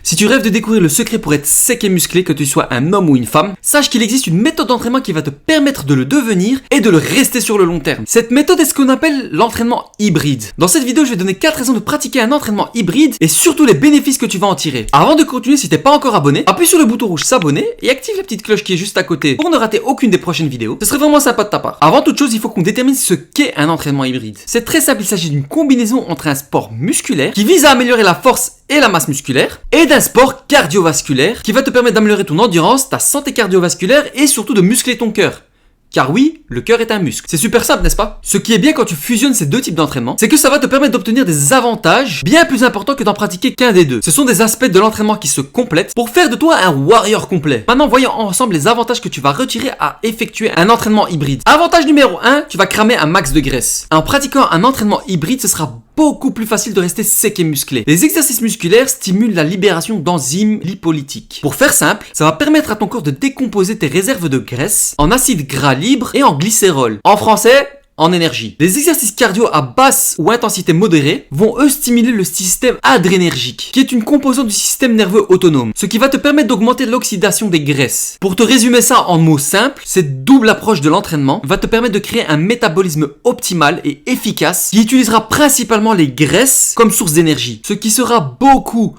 Si tu rêves de découvrir le secret pour être sec et musclé, que tu sois un homme ou une femme, sache qu'il existe une méthode d'entraînement qui va te permettre de le devenir et de le rester sur le long terme. Cette méthode est ce qu'on appelle l'entraînement hybride. Dans cette vidéo, je vais donner 4 raisons de pratiquer un entraînement hybride et surtout les bénéfices que tu vas en tirer. Avant de continuer, si t'es pas encore abonné, appuie sur le bouton rouge s'abonner et active la petite cloche qui est juste à côté pour ne rater aucune des prochaines vidéos. Ce serait vraiment sympa de ta part. Avant toute chose, il faut qu'on détermine ce qu'est un entraînement hybride. C'est très simple, il s'agit d'une combinaison entre un sport musculaire qui vise à améliorer la force et la masse musculaire, et d'un sport cardiovasculaire qui va te permettre d'améliorer ton endurance, ta santé cardiovasculaire et surtout de muscler ton cœur. Car oui, le cœur est un muscle. C'est super simple, n'est-ce pas? Ce qui est bien quand tu fusionnes ces deux types d'entraînement, c'est que ça va te permettre d'obtenir des avantages bien plus importants que d'en pratiquer qu'un des deux. Ce sont des aspects de l'entraînement qui se complètent pour faire de toi un warrior complet. Maintenant, voyons ensemble les avantages que tu vas retirer à effectuer un entraînement hybride. Avantage numéro 1, tu vas cramer un max de graisse. En pratiquant un entraînement hybride, ce sera beaucoup plus facile de rester sec et musclé. Les exercices musculaires stimulent la libération d'enzymes lipolytiques. Pour faire simple, ça va permettre à ton corps de décomposer tes réserves de graisse en acides gras libres et en glycérol. En français, en énergie. Les exercices cardio à basse ou intensité modérée vont eux stimuler le système adrénergique, qui est une composante du système nerveux autonome, ce qui va te permettre d'augmenter l'oxydation des graisses. Pour te résumer ça en mots simples, cette double approche de l'entraînement va te permettre de créer un métabolisme optimal et efficace qui utilisera principalement les graisses comme source d'énergie, ce qui sera beaucoup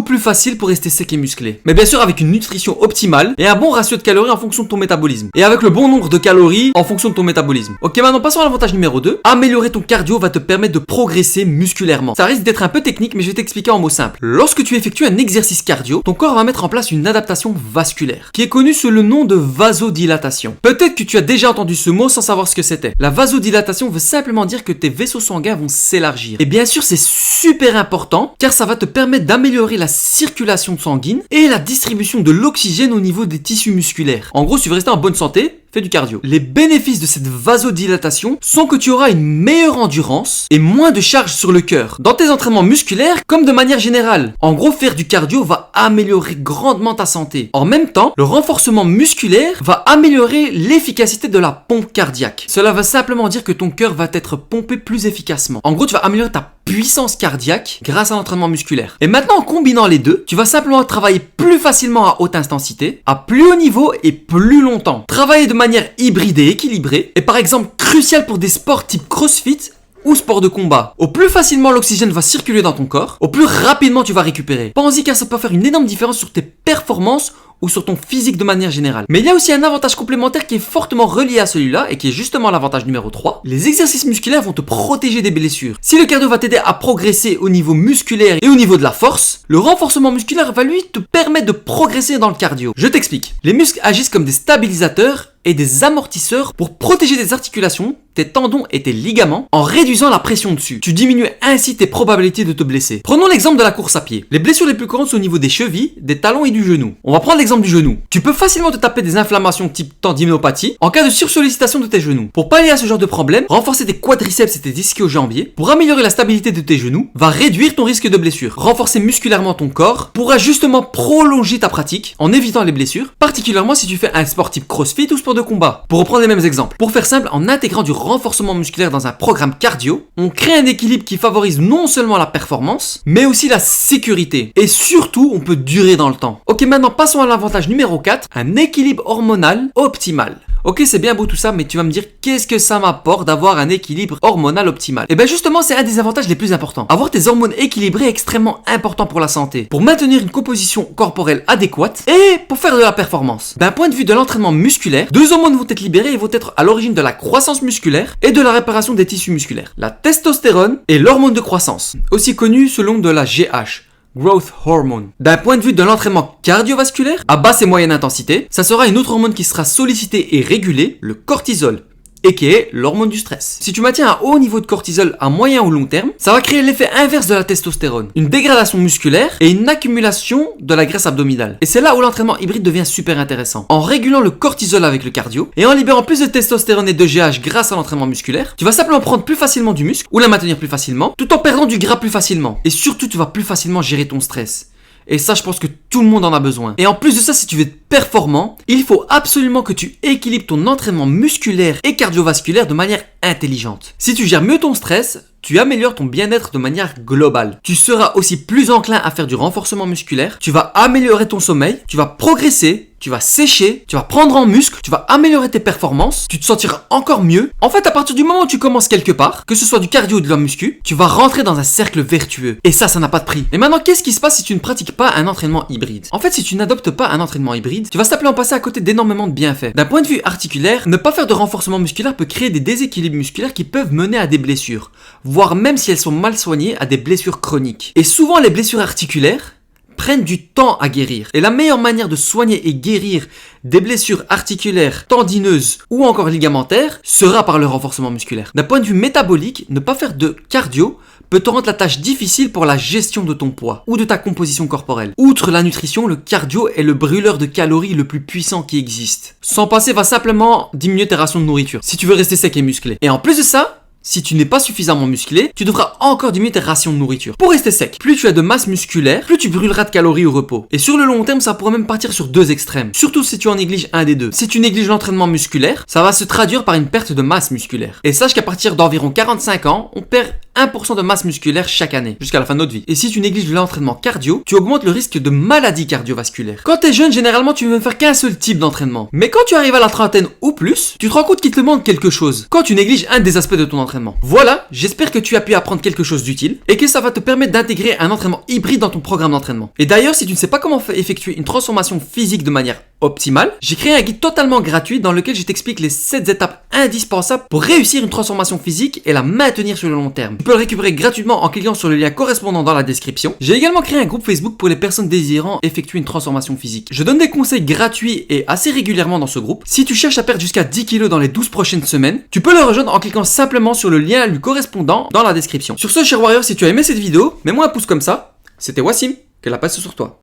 plus facile pour rester sec et musclé. Mais bien sûr avec une nutrition optimale et un bon ratio de calories en fonction de ton métabolisme. Et avec le bon nombre de calories en fonction de ton métabolisme. Ok, maintenant passons à l'avantage numéro 2. Améliorer ton cardio va te permettre de progresser musculairement. Ça risque d'être un peu technique mais je vais t'expliquer en mots simples. Lorsque tu effectues un exercice cardio, ton corps va mettre en place une adaptation vasculaire qui est connue sous le nom de vasodilatation. Peut-être que tu as déjà entendu ce mot sans savoir ce que c'était. La vasodilatation veut simplement dire que tes vaisseaux sanguins vont s'élargir. Et bien sûr c'est super important car ça va te permettre d'améliorer la circulation sanguine et la distribution de l'oxygène au niveau des tissus musculaires. En gros, si tu veux rester en bonne santé, fais du cardio. Les bénéfices de cette vasodilatation sont que tu auras une meilleure endurance et moins de charge sur le cœur. Dans tes entraînements musculaires, comme de manière générale. En gros, faire du cardio va améliorer grandement ta santé. En même temps, le renforcement musculaire va améliorer l'efficacité de la pompe cardiaque. Cela va simplement dire que ton cœur va être pompé plus efficacement. En gros, tu vas améliorer ta puissance cardiaque grâce à l'entraînement musculaire. Et maintenant, en combinant les deux, tu vas simplement travailler plus facilement à haute intensité, à plus haut niveau et plus longtemps. Travailler de manière hybride et équilibrée est par exemple crucial pour des sports type CrossFit ou sport de combat. Au plus facilement l'oxygène va circuler dans ton corps, au plus rapidement tu vas récupérer. Pense-y car ça peut faire une énorme différence sur tes performances ou sur ton physique de manière générale. Mais il y a aussi un avantage complémentaire qui est fortement relié à celui-là et qui est justement l'avantage numéro 3. Les exercices musculaires vont te protéger des blessures. Si le cardio va t'aider à progresser au niveau musculaire et au niveau de la force, le renforcement musculaire va lui te permettre de progresser dans le cardio. Je t'explique. Les muscles agissent comme des stabilisateurs et des amortisseurs pour protéger tes articulations, tes tendons et tes ligaments en réduisant la pression dessus. Tu diminues ainsi tes probabilités de te blesser. Prenons l'exemple de la course à pied. Les blessures les plus courantes sont au niveau des chevilles, des talons et du genou. On va prendre l'exemple du genou. Tu peux facilement te taper des inflammations type tendinopathie en cas de sursollicitation de tes genoux. Pour pallier à ce genre de problème, renforcer tes quadriceps et tes ischio-jambiers pour améliorer la stabilité de tes genoux va réduire ton risque de blessure. Renforcer musculairement ton corps pourra justement prolonger ta pratique en évitant les blessures, particulièrement si tu fais un sport type CrossFit ou sport de combat. Pour reprendre les mêmes exemples. Pour faire simple, en intégrant du renforcement musculaire dans un programme cardio, on crée un équilibre qui favorise non seulement la performance, mais aussi la sécurité. Et surtout, on peut durer dans le temps. Ok, maintenant passons à l'avantage numéro 4, un équilibre hormonal optimal. Ok, c'est bien beau tout ça, mais tu vas me dire qu'est-ce que ça m'apporte d'avoir un équilibre hormonal optimal? Et bien justement, c'est un des avantages les plus importants. Avoir tes hormones équilibrées est extrêmement important pour la santé, pour maintenir une composition corporelle adéquate et pour faire de la performance. D'un point de vue de l'entraînement musculaire, deux hormones vont être libérées et vont être à l'origine de la croissance musculaire et de la réparation des tissus musculaires. La testostérone est l'hormone de croissance, aussi connue sous le nom de la GH. Growth Hormone. D'un point de vue de l'entraînement cardiovasculaire, à basse et moyenne intensité, ça sera une autre hormone qui sera sollicitée et régulée, le cortisol, et qui est l'hormone du stress. Si tu maintiens un haut niveau de cortisol à moyen ou long terme, ça va créer l'effet inverse de la testostérone, une dégradation musculaire et une accumulation de la graisse abdominale. Et c'est là où l'entraînement hybride devient super intéressant. En régulant le cortisol avec le cardio et en libérant plus de testostérone et de GH grâce à l'entraînement musculaire, tu vas simplement prendre plus facilement du muscle ou la maintenir plus facilement, tout en perdant du gras plus facilement. Et surtout, tu vas plus facilement gérer ton stress. Et ça, je pense que tout le monde en a besoin. Et en plus de ça, si tu veux être performant, il faut absolument que tu équilibres ton entraînement musculaire et cardiovasculaire de manière intelligente. Si tu gères mieux ton stress, tu améliores ton bien-être de manière globale. Tu seras aussi plus enclin à faire du renforcement musculaire, tu vas améliorer ton sommeil, tu vas progresser, tu vas sécher, tu vas prendre en muscle, tu vas améliorer tes performances, tu te sentiras encore mieux. En fait, à partir du moment où tu commences quelque part, que ce soit du cardio ou de la muscu, tu vas rentrer dans un cercle vertueux. Et ça n'a pas de prix. Et maintenant, qu'est-ce qui se passe si tu ne pratiques pas un entraînement hybride? En fait, si tu n'adoptes pas un entraînement hybride, tu vas simplement passer à côté d'énormément de bienfaits. D'un point de vue articulaire, ne pas faire de renforcement musculaire peut créer des déséquilibres musculaires qui peuvent mener à des blessures, voire même si elles sont mal soignées, à des blessures chroniques. Et souvent, les blessures articulaires prennent du temps à guérir. Et la meilleure manière de soigner et guérir des blessures articulaires, tendineuses ou encore ligamentaires sera par le renforcement musculaire. D'un point de vue métabolique, ne pas faire de cardio peut te rendre la tâche difficile pour la gestion de ton poids ou de ta composition corporelle. Outre la nutrition, le cardio est le brûleur de calories le plus puissant qui existe. S'en passer va simplement diminuer tes rations de nourriture si tu veux rester sec et musclé. Et en plus de ça, si tu n'es pas suffisamment musclé, tu devras encore diminuer tes rations de nourriture. Pour rester sec, plus tu as de masse musculaire, plus tu brûleras de calories au repos. Et sur le long terme, ça pourrait même partir sur deux extrêmes. Surtout si tu en négliges un des deux. Si tu négliges l'entraînement musculaire, ça va se traduire par une perte de masse musculaire. Et sache qu'à partir d'environ 45 ans, on perd 1% de masse musculaire chaque année, jusqu'à la fin de notre vie. Et si tu négliges l'entraînement cardio, tu augmentes le risque de maladies cardiovasculaires. Quand t'es jeune, généralement, tu ne veux faire qu'un seul type d'entraînement. Mais quand tu arrives à la trentaine ou plus, tu te rends compte qu'il te manque quelque chose. Quand tu négliges un des aspects de ton entraînement. Voilà, j'espère que tu as pu apprendre quelque chose d'utile et que ça va te permettre d'intégrer un entraînement hybride dans ton programme d'entraînement. Et d'ailleurs, si tu ne sais pas comment effectuer une transformation physique de manière optimale, j'ai créé un guide totalement gratuit dans lequel je t'explique les 7 étapes indispensables pour réussir une transformation physique et la maintenir sur le long terme. Tu peux le récupérer gratuitement en cliquant sur le lien correspondant dans la description. J'ai également créé un groupe Facebook pour les personnes désirant effectuer une transformation physique. Je donne des conseils gratuits et assez régulièrement dans ce groupe. Si tu cherches à perdre jusqu'à 10 kg dans les 12 prochaines semaines, tu peux le rejoindre en cliquant simplement sur le lien lui correspondant dans la description. Sur ce, cher Warrior, si tu as aimé cette vidéo, mets-moi un pouce comme ça. C'était Wassim, que la paix soit sur toi.